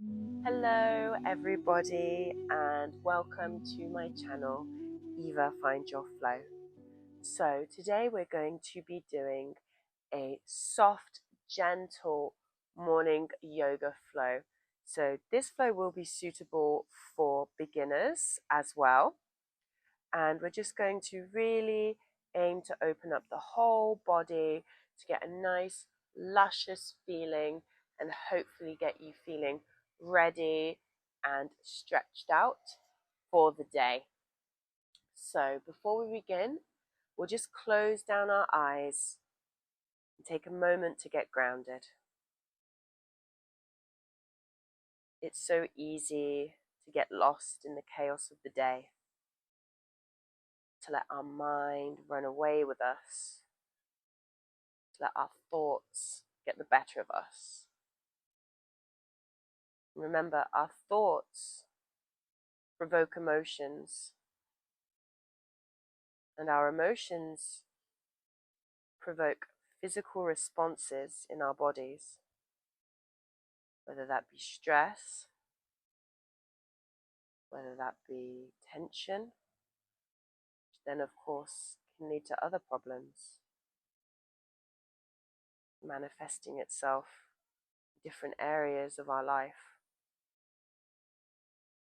Hello everybody and welcome to my channel Eva Find Your Flow. So today we're going to be doing a soft, gentle morning yoga flow. So this flow will be suitable for beginners as well. And we're just going to really aim to open up the whole body to get a nice luscious feeling and hopefully get you feeling ready and stretched out for the day. So before we begin, we'll just close down our eyes and take a moment to get grounded. It's so easy to get lost in the chaos of the day, to let our mind run away with us, to let our thoughts get the better of us. Remember, our thoughts provoke emotions, and our emotions provoke physical responses in our bodies, whether that be stress, whether that be tension, which then, of course, can lead to other problems, manifesting itself in different areas of our life.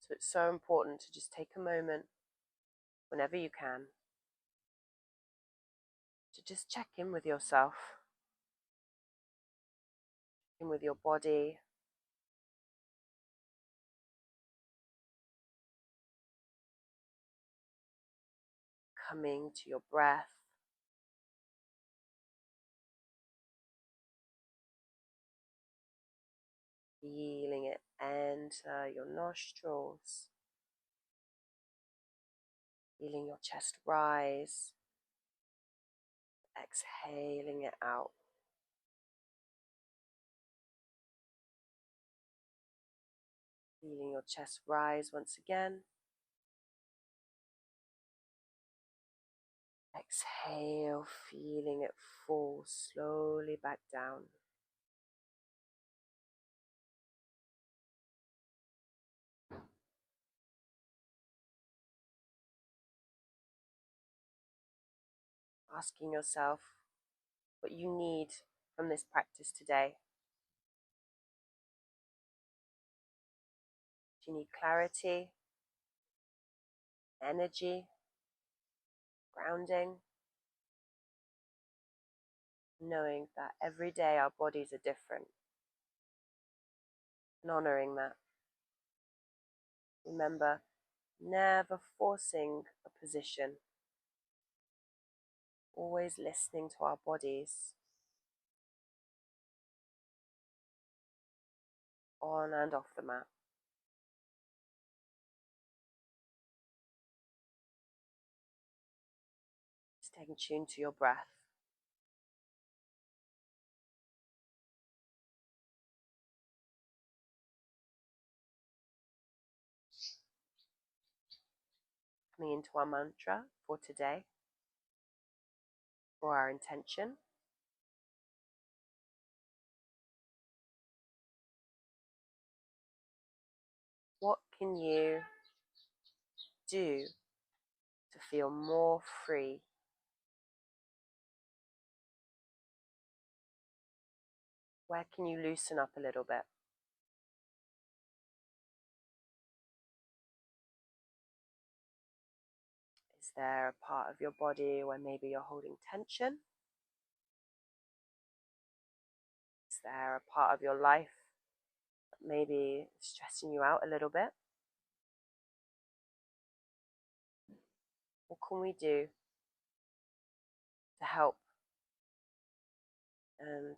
So it's so important to just take a moment whenever you can to just check in with yourself, in with your body, coming to your breath, feeling it enter your nostrils, feeling your chest rise, exhaling it out. Feeling your chest rise once again. Exhale, feeling it fall slowly back down. Asking yourself what you need from this practice today. Do you need clarity, energy, grounding? Knowing that every day our bodies are different and honoring that. Remember, never forcing a position, always listening to our bodies on and off the mat. Staying tuned to your breath. Coming into our mantra for today, for our intention. What can you do to feel more free? Where can you loosen up a little bit? Is there a part of your body where maybe you're holding tension? Is there a part of your life that maybe is stressing you out a little bit? What can we do to help and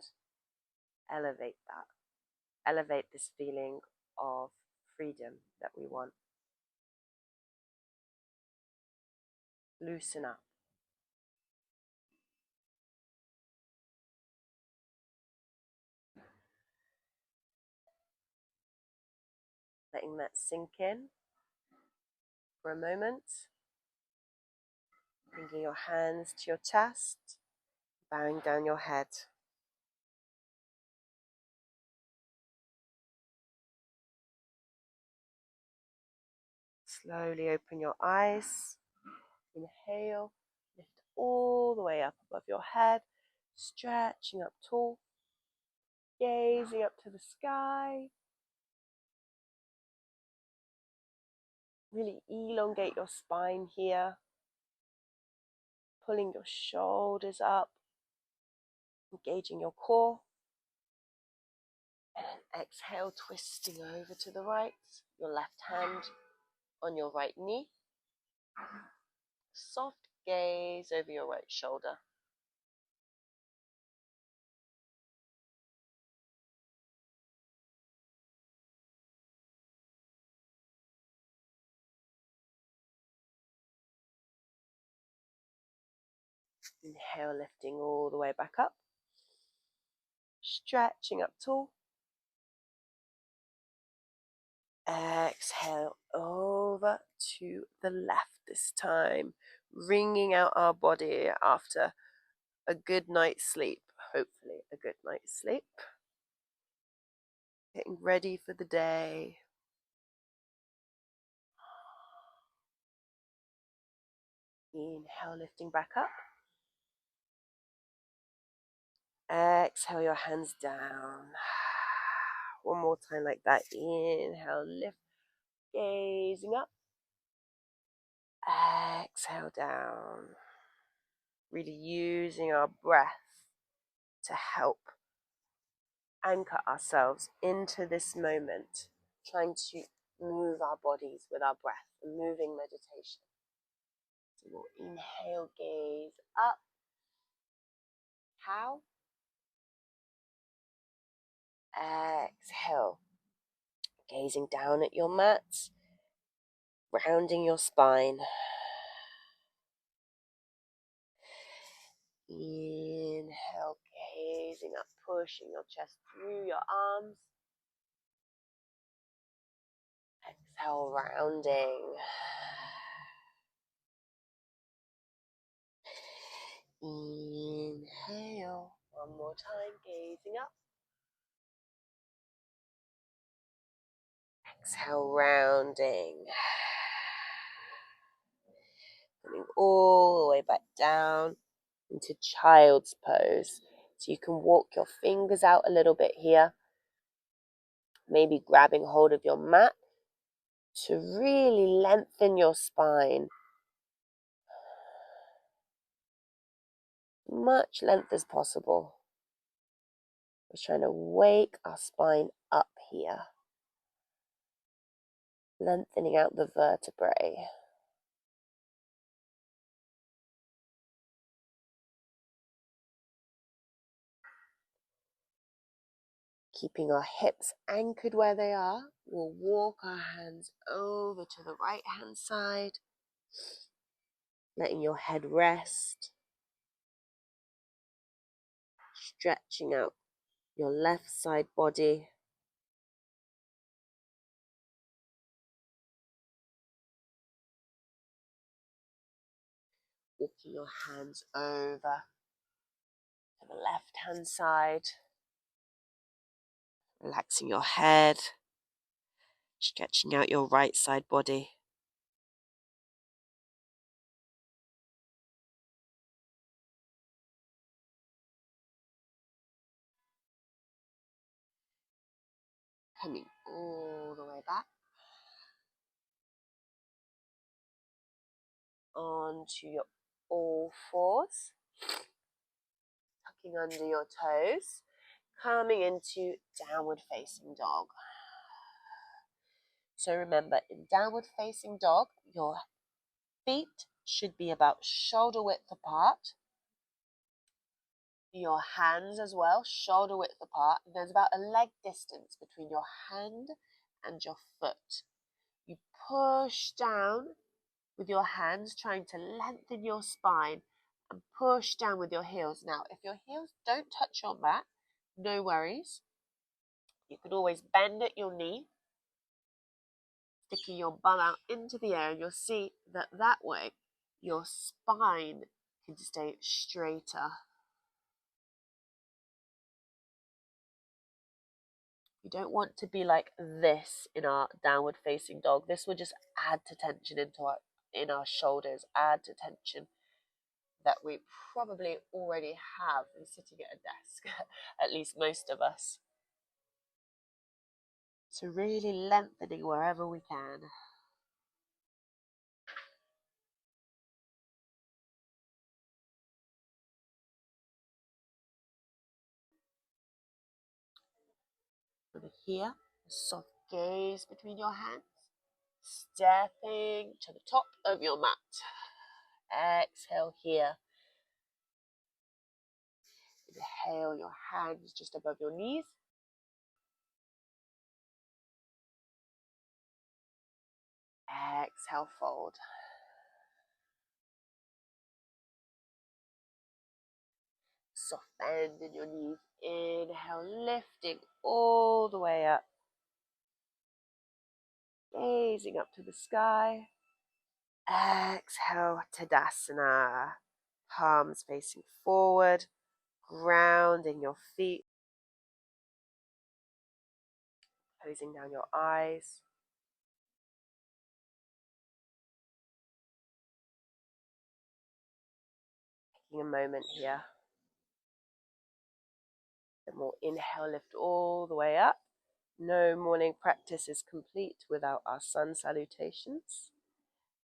elevate that? Elevate this feeling of freedom that we want. Loosen up. Letting that sink in for a moment. Bringing your hands to your chest, bowing down your head. Slowly open your eyes. Inhale, lift all the way up above your head, stretching up tall, gazing up to the sky. Really elongate your spine here, pulling your shoulders up, engaging your core. And then exhale, twisting over to the right, your left hand on your right knee. Soft gaze over your right shoulder. Inhale, lifting all the way back up. Stretching up tall. Exhale over to the left this time. Wringing out our body after a good night's sleep. Hopefully a good night's sleep. Getting ready for the day. Inhale, lifting back up. Exhale your hands down. One more time like that. Inhale, lift, gazing up. Exhale down. Really using our breath to help anchor ourselves into this moment. Trying to move our bodies with our breath. A moving meditation. So we'll inhale, gaze up. How? Exhale. Gazing down at your mat, rounding your spine. Inhale, gazing up, pushing your chest through your arms. Exhale, rounding. Inhale, one more time, gazing up. Exhale, rounding. Coming all the way back down into child's pose. So you can walk your fingers out a little bit here. Maybe grabbing hold of your mat to really lengthen your spine. Much length as possible. We're trying to wake our spine up here. Lengthening out the vertebrae. Keeping our hips anchored where they are, we'll walk our hands over to the right hand side, letting your head rest, stretching out your left side body. Walking your hands over to the left hand side, relaxing your head, stretching out your right side body. Coming all the way back onto your all fours, tucking under your toes, coming into downward facing dog. So remember, in downward facing dog, your feet should be about shoulder width apart. Your hands as well, shoulder width apart. There's about a leg distance between your hand and your foot. You push down with your hands, trying to lengthen your spine, and push down with your heels. Now, if your heels don't touch your mat, no worries. You can always bend at your knee, sticking your bum out into the air, and you'll see that way your spine can stay straighter. You don't want to be like this in our downward facing dog. This will just add to tension in our shoulders, add to tension that we probably already have in sitting at a desk, at least most of us. So really lengthening wherever we can. Over here, a soft gaze between your hands, stepping to the top of your mat. Exhale here. Inhale, your hands just above your knees. Exhale, fold. Soft bend in your knees. Inhale, lifting all the way up. Gazing up to the sky. Exhale, Tadasana. Palms facing forward. Grounding your feet. Closing down your eyes. Taking a moment here. Then we'll inhale, lift all the way up. No morning practice is complete without our sun salutations.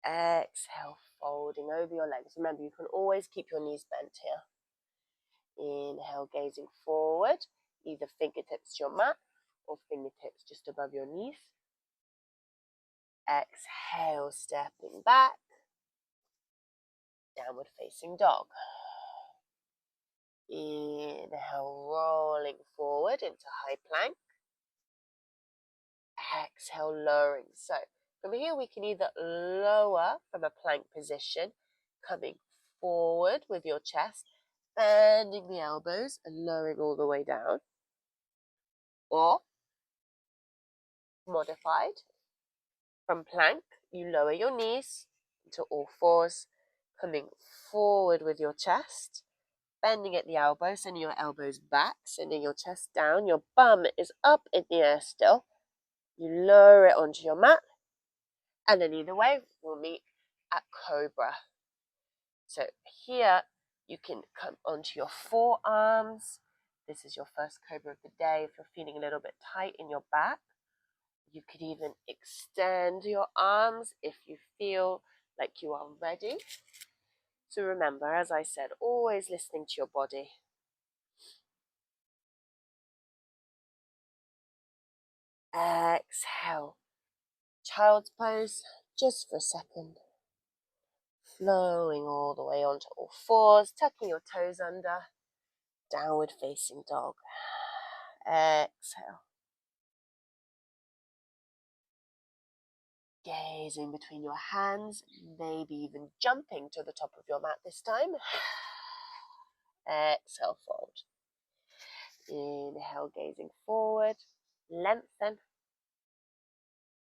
Exhale, folding over your legs. Remember, you can always keep your knees bent here. Inhale, gazing forward, either fingertips to your mat or fingertips just above your knees. Exhale, stepping back. Downward facing dog. Inhale, rolling forward into high plank. Exhale, lowering. So from here we can either lower from a plank position, coming forward with your chest, bending the elbows and lowering all the way down, or modified from plank, you lower your knees into all fours, coming forward with your chest, bending at the elbows, sending your elbows back, sending your chest down, your bum is up in the air still. You lower it onto your mat, and then either way, we'll meet at Cobra. So here, you can come onto your forearms. This is your first Cobra of the day. If you're feeling a little bit tight in your back, you could even extend your arms if you feel like you are ready. So remember, as I said, always listening to your body. Exhale. Child's pose, just for a second. Flowing all the way onto all fours, tucking your toes under. Downward facing dog. Exhale. Gazing between your hands, maybe even jumping to the top of your mat this time. Exhale, fold. Inhale, gazing forward. Lengthen.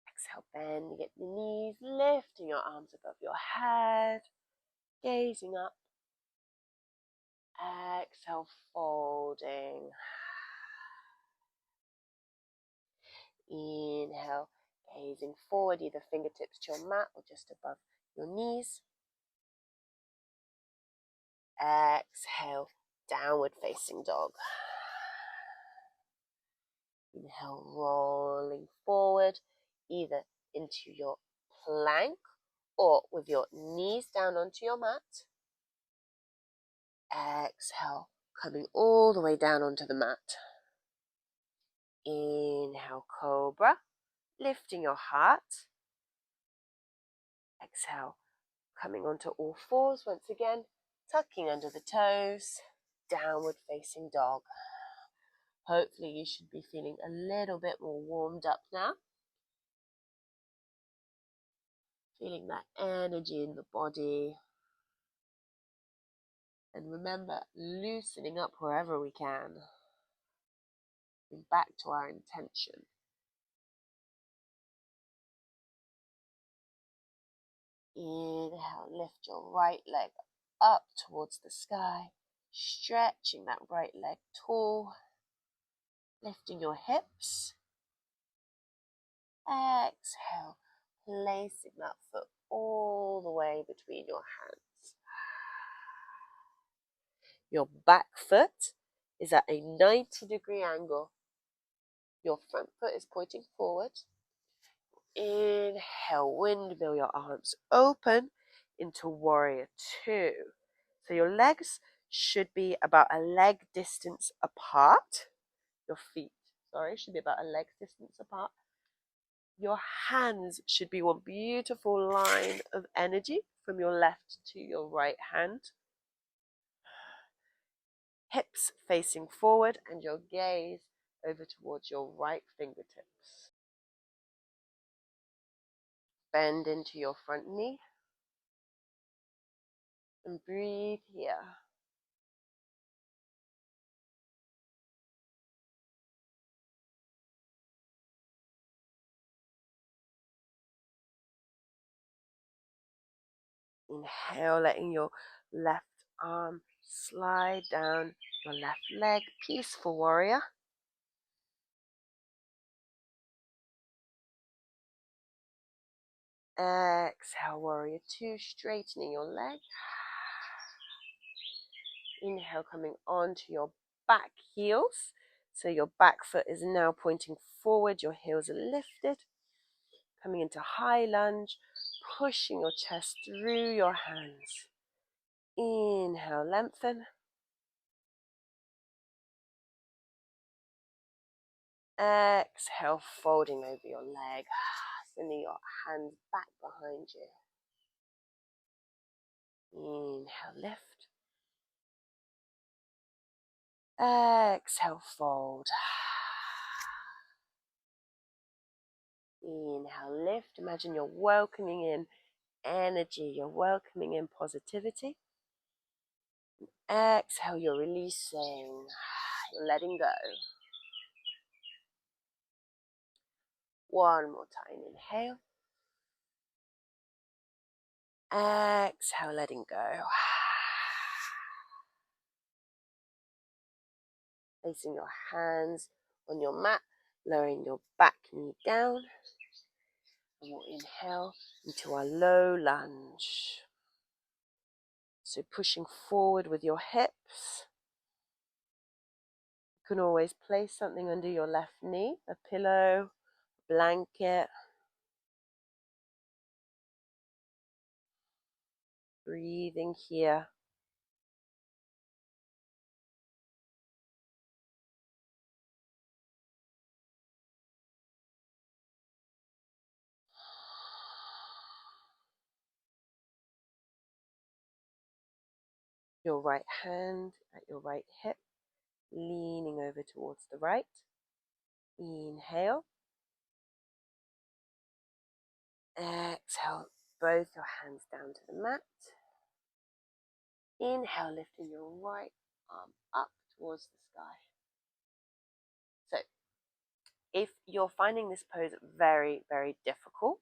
Exhale, bending at the knees, lifting your arms above your head. Gazing up. Exhale, folding. Inhale, gazing forward, either fingertips to your mat or just above your knees. Exhale, downward facing dog. Inhale, rolling forward, either into your plank or with your knees down onto your mat. Exhale, coming all the way down onto the mat. Inhale, Cobra, lifting your heart. Exhale, coming onto all fours once again, tucking under the toes, downward facing dog. Hopefully you should be feeling a little bit more warmed up now. Feeling that energy in the body. And remember, loosening up wherever we can. And back to our intention. Inhale, lift your right leg up towards the sky, stretching that right leg tall. Lifting your hips. Exhale, placing that foot all the way between your hands. Your back foot is at a 90-degree angle. Your front foot is pointing forward. Inhale, windmill your arms open into warrior two. So your legs should be about a leg distance apart. Your feet, should be about a leg distance apart. Your hands should be one beautiful line of energy from your left to your right hand. Hips facing forward and your gaze over towards your right fingertips. Bend into your front knee and breathe here. Inhale, letting your left arm slide down your left leg. Peaceful warrior. Exhale, warrior two, straightening your leg. Inhale, coming onto your back heels. So your back foot is now pointing forward, your heels are lifted. Coming into high lunge, pushing your chest through your hands. Inhale, lengthen. Exhale, folding over your leg. Sending your hands back behind you. Inhale, lift. Exhale, fold. Inhale, lift. Imagine you're welcoming in energy. You're welcoming in positivity. Exhale, you're releasing. You're letting go. One more time. Inhale. Exhale, letting go. Placing your hands on your mat, lowering your back knee down. And we'll inhale into our low lunge. So pushing forward with your hips. You can always place something under your left knee, a pillow, a blanket. Breathing here. Your right hand at your right hip, leaning over towards the right. Inhale. Exhale, both your hands down to the mat. Inhale, lifting your right arm up towards the sky. So, if you're finding this pose very, very difficult,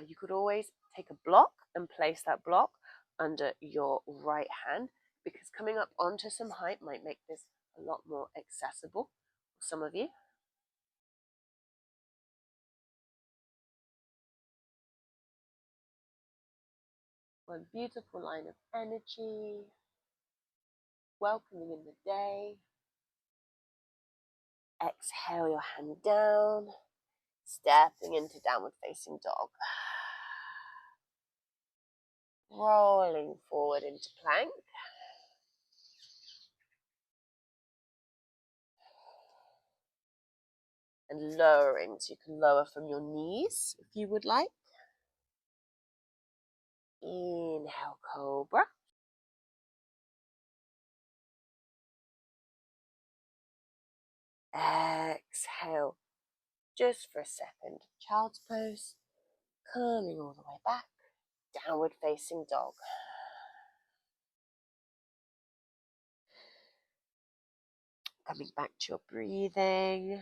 you could always take a block and place that block under your right hand, because coming up onto some height might make this a lot more accessible for some of you. One beautiful line of energy, welcoming in the day. Exhale your hand down, stepping into downward facing dog. Rolling forward into plank. And lowering, so you can lower from your knees if you would like. Inhale, cobra. Exhale, just for a second, child's pose, coming all the way back, downward facing dog. Coming back to your breathing.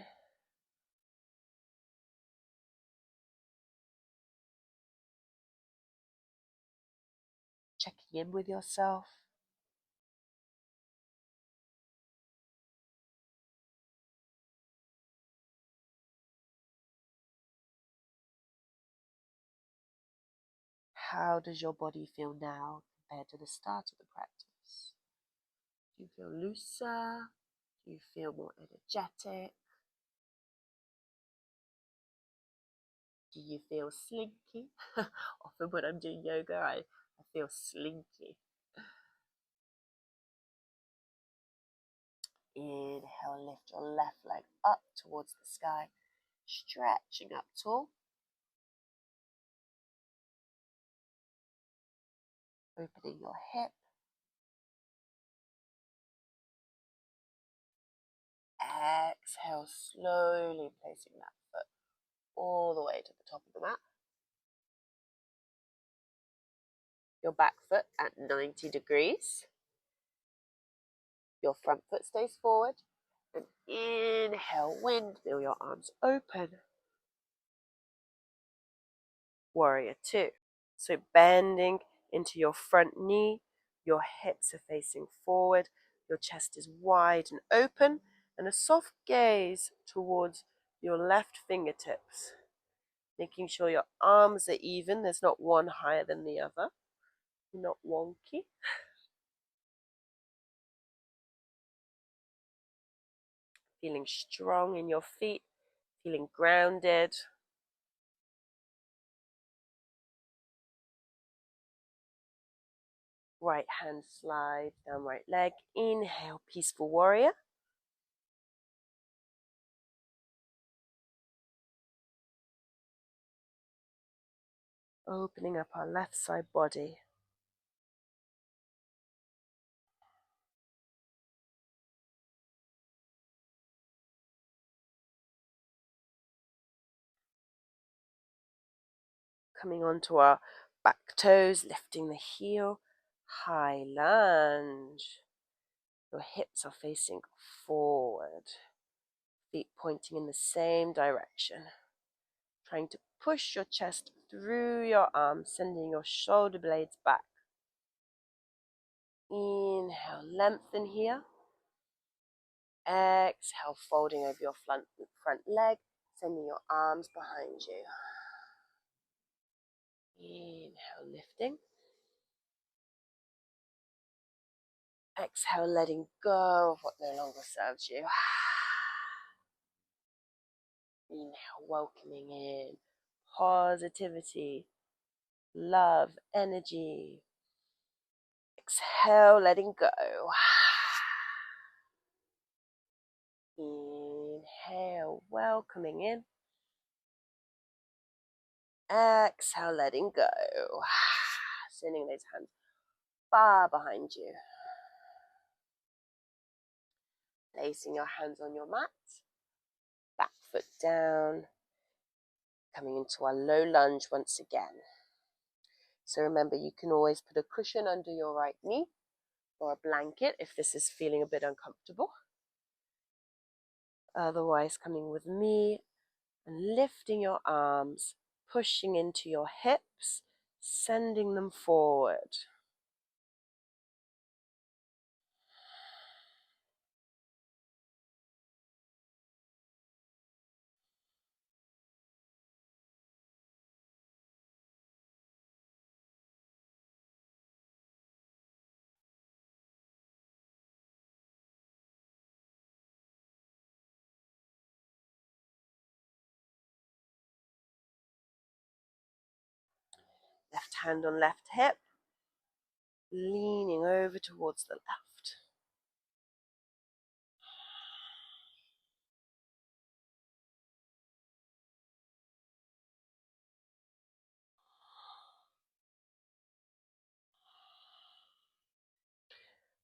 Checking in with yourself. how does your body feel now compared to the start of the practice? Do you feel looser? Do you feel more energetic? Do you feel slinky? Often when I'm doing yoga, I feel slinky. Inhale, lift your left leg up towards the sky, stretching up tall. Opening your hip. Exhale, slowly placing that foot all the way to the top of the mat. Your back foot at 90 degrees. Your front foot stays forward. And inhale, windmill your arms open. Warrior two. So bending into your front knee, your hips are facing forward, your chest is wide and open, and a soft gaze towards your left fingertips. Making sure your arms are even, there's not one higher than the other. You're not wonky. Feeling strong in your feet, feeling grounded. Right hand slides down right leg. Inhale, peaceful warrior. Opening up our left side body. Coming onto our back toes, lifting the heel. High lunge. Your hips are facing forward. Feet pointing in the same direction. Trying to push your chest through your arms, sending your shoulder blades back. Inhale, lengthen here. Exhale, folding over your front leg, sending your arms behind you. Inhale, lifting. Exhale, letting go of what no longer serves you. Inhale, welcoming in positivity, love, energy. Exhale, letting go. Inhale, welcoming in. Exhale, letting go. Sending those hands far behind you. Placing your hands on your mat. Back foot down. Coming into our low lunge once again. So remember, you can always put a cushion under your right knee or a blanket if this is feeling a bit uncomfortable. Otherwise, coming with me and lifting your arms, pushing into your hips, sending them forward. Left hand on left hip, leaning over towards the left.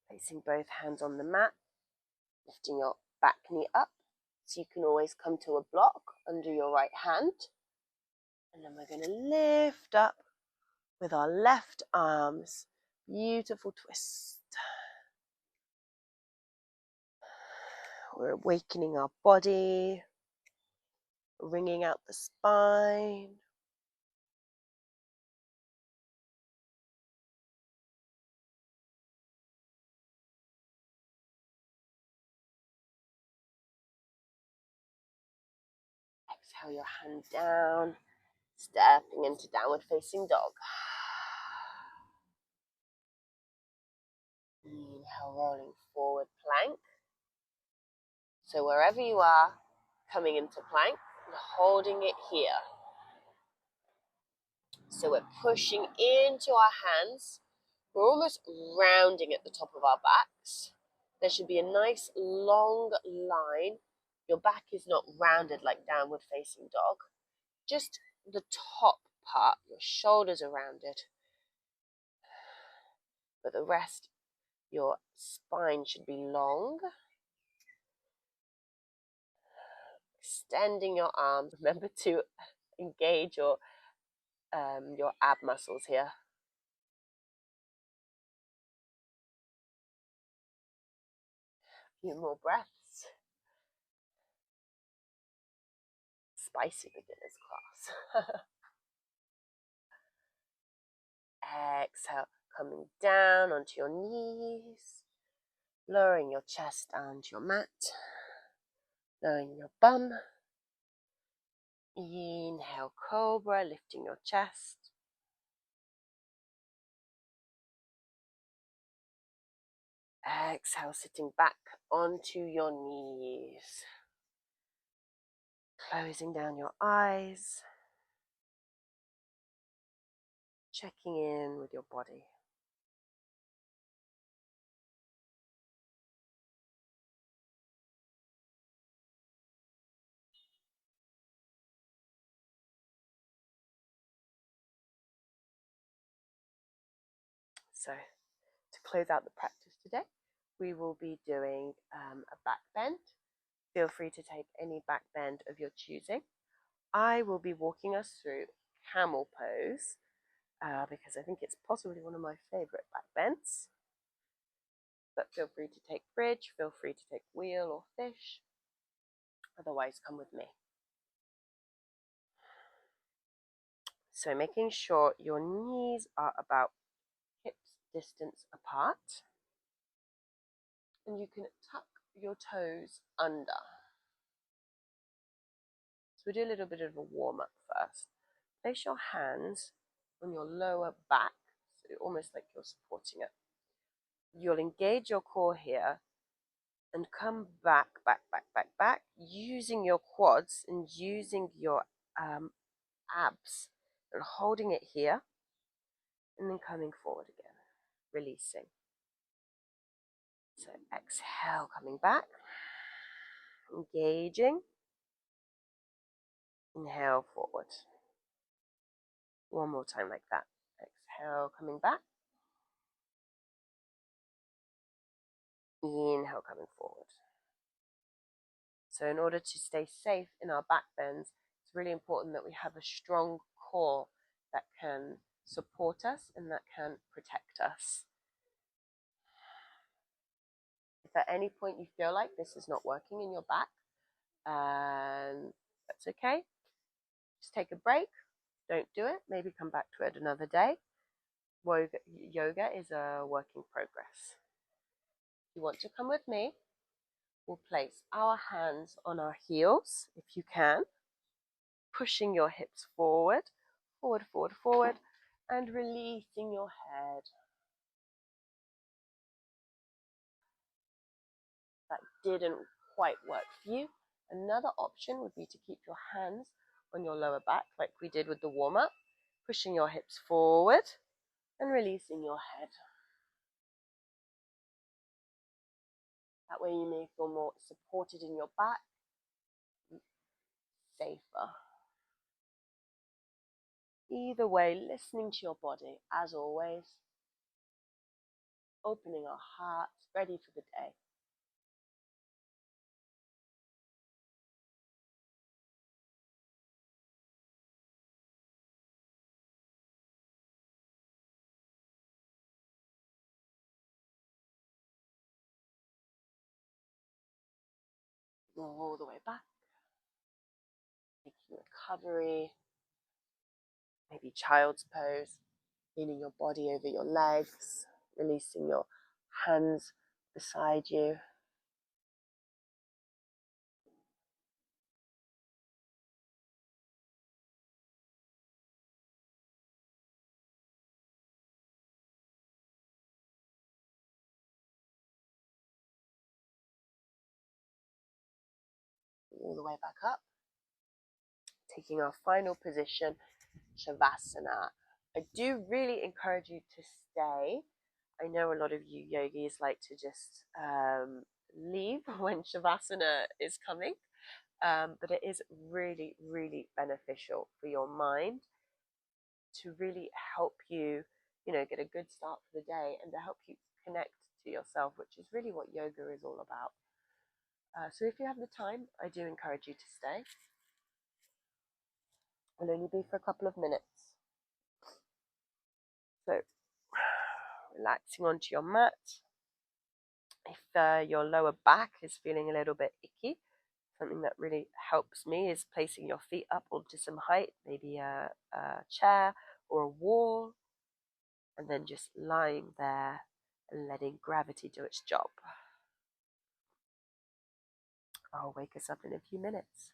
Placing both hands on the mat, lifting your back knee up. So you can always come to a block under your right hand. And then we're going to lift up with our left arms. Beautiful twist. We're awakening our body, wringing out the spine. Exhale your hand down, stepping into downward facing dog. Inhale, rolling forward plank. So wherever you are, coming into plank and holding it here. So we're pushing into our hands. We're almost rounding at the top of our backs. There should be a nice long line. Your back is not rounded like downward facing dog. Just the top part, your shoulders are rounded. But the rest, your spine should be long. Extending your arms. Remember to engage your ab muscles here. A few more breaths. Spicy beginners class. Exhale, coming down onto your knees, lowering your chest down to your mat, lowering your bum. Inhale, cobra, lifting your chest. Exhale, sitting back onto your knees. Closing down your eyes. Checking in with your body. So, to close out the practice today, we will be doing a back bend. Feel free to take any back bend of your choosing. I will be walking us through camel pose because I think it's possibly one of my favorite back bends. But feel free to take bridge, feel free to take wheel or fish. Otherwise, come with me. So making sure your knees are about hips distance apart. And you can tuck your toes under. So we do a little bit of a warm-up first. Place your hands on your lower back, so almost like you're supporting it. You'll engage your core here and come back, using your quads and using your abs and holding it here and then coming forward again, releasing. So exhale, coming back, engaging, inhale forward. One more time like that. Exhale, coming back. Inhale, coming forward. So in order to stay safe in our back bends, it's really important that we have a strong core that can support us and that can protect us. If at any point you feel like this is not working in your back, that's okay. Just take a break. Don't do it. Maybe come back to it another day. Yoga is a work in progress. If you want to come with me, we'll place our hands on our heels, if you can, pushing your hips forward, and releasing your head. That didn't quite work for you. Another option would be to keep your hands on your lower back, like we did with the warm-up, pushing your hips forward and releasing your head. That way you may feel more supported in your back, safer. Either way, listening to your body, as always, opening our hearts, ready for the day. All the way back, making recovery, maybe child's pose, leaning your body over your legs, releasing your hands beside you. all the way back up. Taking our final position, Shavasana. I do really encourage you to stay. I know a lot of you yogis like to just leave when Shavasana is coming, but it is really, really beneficial for your mind to really help you, get a good start for the day and to help you connect to yourself, which is really what yoga is all about. So if you have the time, I do encourage you to stay. It'll only be for a couple of minutes. So relaxing onto your mat. If your lower back is feeling a little bit icky, something that really helps me is placing your feet up onto some height, maybe a chair or a wall, and then just lying there and letting gravity do its job. I'll wake us up in a few minutes.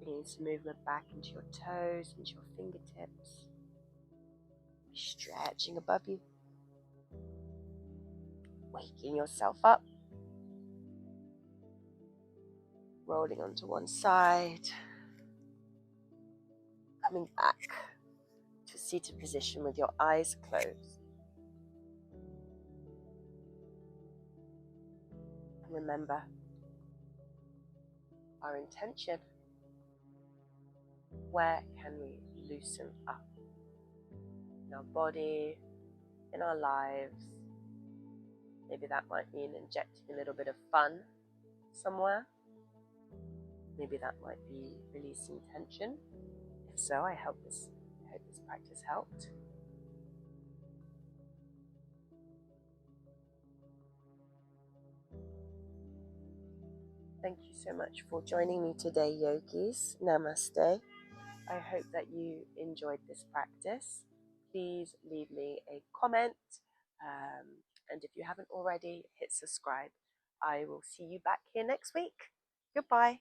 Bringing some movement back into your toes, into your fingertips. Stretching above you. Waking yourself up. Rolling onto one side. Coming back to a seated position with your eyes closed. And remember our intention. Where can we loosen up? In our body, in our lives. Maybe that might mean injecting a little bit of fun somewhere. Maybe that might be releasing tension. If so, I hope this practice helped. Thank you so much for joining me today, yogis. Namaste. I hope that you enjoyed this practice. Please leave me a comment. And if you haven't already, hit subscribe. I will see you back here next week. Goodbye.